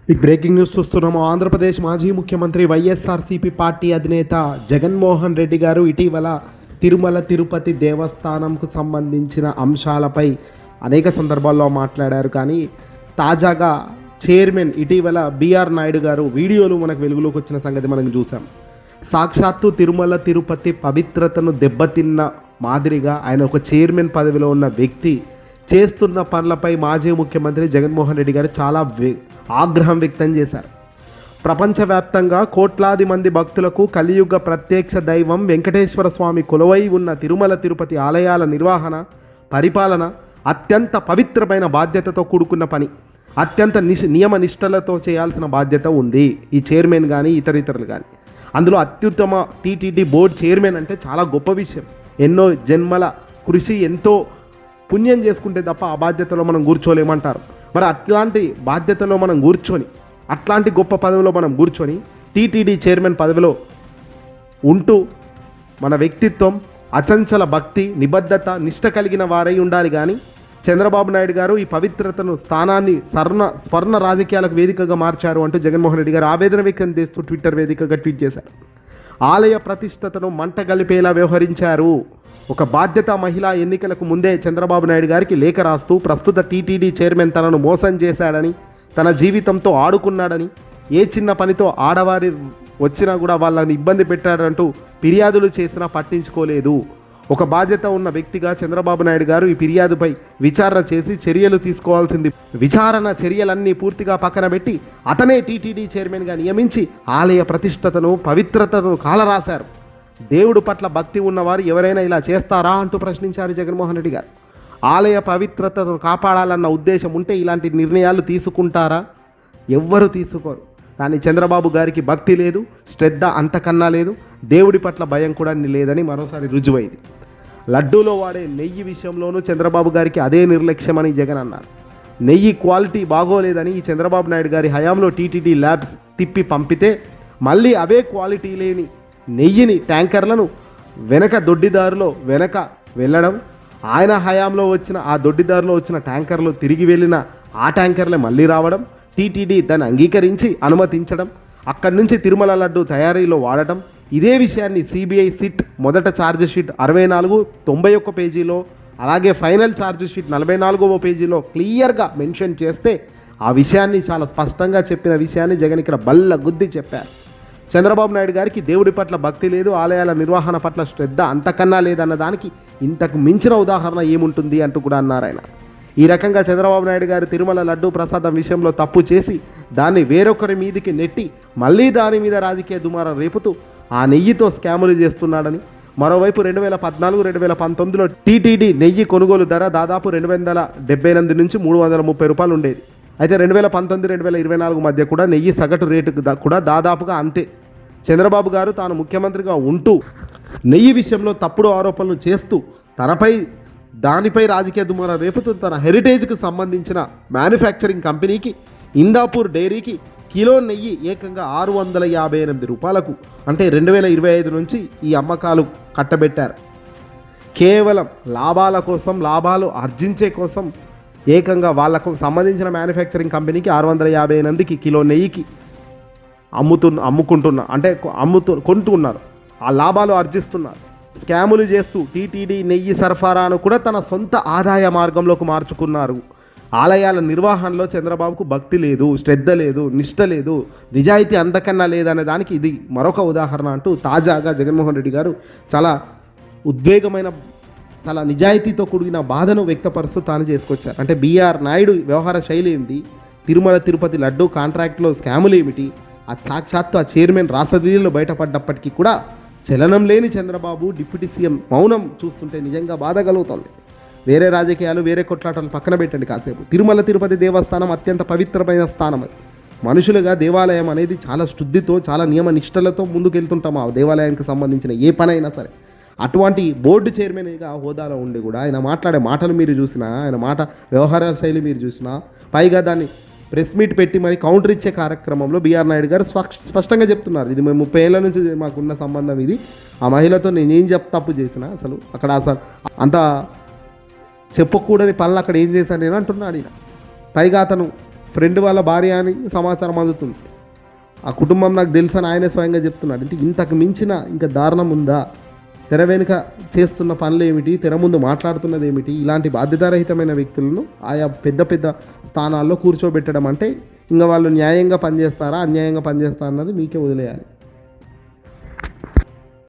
ఈ breaking news చూస్తున్నాము. ఆంధ్రప్రదేశ్ మాజీ ముఖ్యమంత్రి వైఎస్ఆర్సీపీ పార్టీ అధినేత జగన్మోహన్ రెడ్డి గారు ఇటీవల తిరుమల తిరుపతి దేవస్థానంకు సంబంధించిన అంశాలపై అనేక సందర్భాల్లో మాట్లాడారు. కానీ తాజాగా చైర్మన్ ఇటీవల బిఆర్ నాయుడు గారు వీడియోలు మనకు వెలుగులోకి వచ్చిన సంగతి మనం చూసాం. సాక్షాత్తు తిరుమల తిరుపతి పవిత్రతను దెబ్బతిన్న మాదిరిగా ఆయన ఒక చైర్మన్ పదవిలో ఉన్న వ్యక్తి చేస్తున్న పనులపై మాజీ ముఖ్యమంత్రి జగన్మోహన్ రెడ్డి గారు చాలా ఆగ్రహం వ్యక్తం చేశారు. ప్రపంచవ్యాప్తంగా కోట్లాది మంది భక్తులకు కలియుగ ప్రత్యక్ష దైవం వెంకటేశ్వర స్వామి కొలువై ఉన్న తిరుమల తిరుపతి ఆలయాల నిర్వహణ, పరిపాలన అత్యంత పవిత్రమైన బాధ్యతతో కూడుకున్న పని. అత్యంత నియమ నిష్టలతో చేయాల్సిన బాధ్యత ఉంది ఈ చైర్మన్ కానీ ఇతరులు కానీ. అందులో అత్యుత్తమ టీటీడీ బోర్డు చైర్మన్ అంటే చాలా గొప్ప విషయం. ఎన్నో జన్మల కృషి, ఎంతో పుణ్యం చేసుకుంటే తప్ప ఆ బాధ్యతలో మనం కూర్చోలేమంటారు. మరి అట్లాంటి బాధ్యతలో మనం కూర్చొని, అట్లాంటి గొప్ప పదవిలో మనం కూర్చొని టీటీడీ చైర్మన్ పదవిలో ఉంటూ మన వ్యక్తిత్వం, అచంచల భక్తి, నిబద్ధత, నిష్ట కలిగిన వారై ఉండాలి. కానీ చంద్రబాబు నాయుడు గారు ఈ పవిత్రతను స్థానాన్ని స్వర్ణ రాజకీయాలకు వేదికగా మార్చారు అంటూ జగన్మోహన్ రెడ్డి గారు ఆవేదన వ్యక్తం చేస్తూ ట్విట్టర్ వేదికగా ట్వీట్ చేశారు. ఆలయ ప్రతిష్టతను మంటగలిపేలా వ్యవహరించారు. ఒక బాధ్యత మహిళా ఎన్నికలకు ముందే చంద్రబాబు నాయుడు గారికి లేఖ రాస్తూ ప్రస్తుత టీటీడీ చైర్మన్ తనను మోసం చేశాడని, తన జీవితంతో ఆడుకున్నాడని, ఏ చిన్న పనితో ఆడవారి వచ్చినా కూడా వాళ్ళని ఇబ్బంది పెట్టాడంటూ ఫిర్యాదులు చేసినా పట్టించుకోలేదు. ఒక బాధ్యత ఉన్న వ్యక్తిగా చంద్రబాబు నాయుడు గారు ఈ ఫిర్యాదుపై విచారణ చేసి చర్యలు తీసుకోవాల్సింది. విచారణ చర్యలన్నీ పూర్తిగా పక్కన పెట్టి అతనే టీటీడీ చైర్మన్గా నియమించి ఆలయ ప్రతిష్టతను, పవిత్రతను కాలరాశారు. దేవుడు పట్ల భక్తి ఉన్నవారు ఎవరైనా ఇలా చేస్తారా అంటూ ప్రశ్నించారు జగన్మోహన్ రెడ్డి గారు. ఆలయ పవిత్రతను కాపాడాలన్న ఉద్దేశం ఉంటే ఇలాంటి నిర్ణయాలు తీసుకుంటారా? ఎవ్వరు తీసుకోరు. కానీ చంద్రబాబు గారికి భక్తి లేదు, శ్రద్ధ అంతకన్నా లేదు, దేవుడి పట్ల భయం కూడా లేదని మరోసారి రుజువైంది. లడ్డూలో వాడే నెయ్యి విషయంలోనూ చంద్రబాబు గారికి అదే నిర్లక్ష్యమని జగన్ అన్నారు. నెయ్యి క్వాలిటీ బాగోలేదని ఈ చంద్రబాబు నాయుడు గారి హయాంలో టీటీడీ ల్యాబ్స్ తిప్పి పంపితే మళ్ళీ అవే క్వాలిటీ లేని నెయ్యిని ట్యాంకర్లను వెనక దొడ్డిదారిలో వెళ్ళడం, ఆయన హయాంలో వచ్చిన ఆ దొడ్డిదారిలో వచ్చిన ట్యాంకర్లు తిరిగి వెళ్ళిన ఆ ట్యాంకర్లే మళ్ళీ రావడం, టీటీడీ దాన్ని అంగీకరించి అనుమతించడం, అక్కడి నుంచి తిరుమల లడ్డు తయారీలో వాడటం. ఇదే విషయాన్ని సిబిఐ సిట్ మొదట ఛార్జ్ షీట్ 64-91 పేజీలో, అలాగే ఫైనల్ ఛార్జ్ షీట్ 44వ పేజీలో క్లియర్గా మెన్షన్ చేస్తే ఆ విషయాన్ని చాలా స్పష్టంగా చెప్పిన విషయాన్ని జగన్ ఇక్కడ బల్ల గుద్ది చెప్పారు. చంద్రబాబు నాయుడు గారికి దేవుడి పట్ల భక్తి లేదు, ఆలయాల నిర్వహణ పట్ల శ్రద్ధ అంతకన్నా లేదన్న దానికి ఇంతకు మించిన ఉదాహరణ ఏముంటుంది అంటూ కూడా అన్నారు ఆయన. ఈ రకంగా చంద్రబాబు నాయుడు గారు తిరుమల లడ్డూ ప్రసాదం విషయంలో తప్పు చేసి దాన్ని వేరొకరి మీదికి నెట్టి మళ్ళీ దాని మీద రాజకీయ దుమారం రేపుతూ ఆ నెయ్యితో స్కాములు చేస్తున్నాడని, మరోవైపు 2014-2019లో టీటీడీ నెయ్యి కొనుగోలు ధర దాదాపు 278 నుంచి 330 రూపాయలు ఉండేది. అయితే 2019-2024 మధ్య కూడా నెయ్యి సగటు రేటు కూడా దాదాపుగా అంతే. చంద్రబాబు గారు తాను ముఖ్యమంత్రిగా ఉంటూ నెయ్యి విషయంలో తప్పుడు ఆరోపణలు చేస్తూ దానిపై రాజకీయ దుమారం రేపుతూ తన హెరిటేజ్కి సంబంధించిన మ్యానుఫ్యాక్చరింగ్ కంపెనీకి ఇందాపూర్ డైరీకి కిలో నెయ్యి ఏకంగా 658 రూపాయలకు, అంటే 2025 నుంచి ఈ అమ్మకాలు కట్టబెట్టారు. కేవలం లాభాల కోసం, లాభాలు ఆర్జించే కోసం ఏకంగా వాళ్లకు సంబంధించిన మ్యానుఫ్యాక్చరింగ్ కంపెనీకి 658కి కిలో నెయ్యికి కొంటున్నారు. ఆ లాభాలు ఆర్జిస్తున్నారు. స్కాములు చేస్తూ టీటీడీ నెయ్యి సరఫరాను కూడా తన సొంత ఆదాయ మార్గంలోకి మార్చుకున్నారు. ఆలయాల నిర్వహణలో చంద్రబాబుకు భక్తి లేదు, శ్రద్ధ లేదు, నిష్ట లేదు, నిజాయితీ అంతకన్నా లేదనే దానికి ఇది మరొక ఉదాహరణ అంటూ తాజాగా జగన్మోహన్ రెడ్డి గారు చాలా ఉద్వేగమైన, చాలా నిజాయితీతో కూడిన బాధను వ్యక్తపరుస్తూ తాను చేసుకొచ్చారు. అంటే బిఆర్ నాయుడు వ్యవహార శైలి ఏంటి, తిరుమల తిరుపతి లడ్డు కాంట్రాక్ట్లో స్కాములు ఏమిటి, ఆ సాక్షాత్తు ఆ చైర్మన్ రాసలీలలో బయటపడ్డప్పటికీ కూడా చలనం లేని చంద్రబాబు డిప్యూటీ సీఎం మౌనం చూస్తుంటే నిజంగా బాధ కలుగుతుంది. వేరే రాజకీయాలు, వేరే కొట్లాటలు పక్కన పెట్టండి కాసేపు. తిరుమల తిరుపతి దేవస్థానం అత్యంత పవిత్రమైన స్థానం. అది మనుషులుగా దేవాలయం అనేది చాలా శుద్ధితో, చాలా నియమ నిష్టలతో ముందుకెళ్తుంటాం ఆ దేవాలయానికి సంబంధించిన ఏ పనైనా సరే. అటువంటి బోర్డు చైర్మన్గా హోదాలో ఉండి కూడా ఆయన మాట్లాడే మాటలు మీరు చూసినా, ఆయన వ్యవహార శైలి మీరు చూసినా, పైగా దాన్ని ప్రెస్ మీట్ పెట్టి మరి కౌంటర్ ఇచ్చే కార్యక్రమంలో బిఆర్ నాయుడు గారు స్పష్టంగా చెప్తున్నారు, ఇది మేము 30 ఏళ్ళ నుంచి మాకున్న సంబంధం, ఇది ఆ మహిళతో నేనేం తప్పు చేసినా అసలు అంత చెప్పకూడని పనులు అక్కడ ఏం చేశాను నేను అంటున్నాడు ఈయన. పైగా అతను ఫ్రెండ్ వాళ్ళ భార్య అని సమాచారం అందుతుంది. ఆ కుటుంబం నాకు తెలుసు అని ఆయనే స్వయంగా చెప్తున్నాడు. అంటే ఇంతకు మించిన ఇంకా దారుణం ఉందా? తెర వెనుక చేస్తున్న పనులు ఏమిటి, తెర ముందు మాట్లాడుతున్నది ఏమిటి? ఇలాంటి బాధ్యతారహితమైన వ్యక్తులను ఆయా పెద్ద పెద్ద స్థానాల్లో కూర్చోబెట్టడం అంటే ఇంకా వాళ్ళు న్యాయంగా పనిచేస్తారా, అన్యాయంగా పనిచేస్తారా అన్నది మీకే వదిలేయాలి.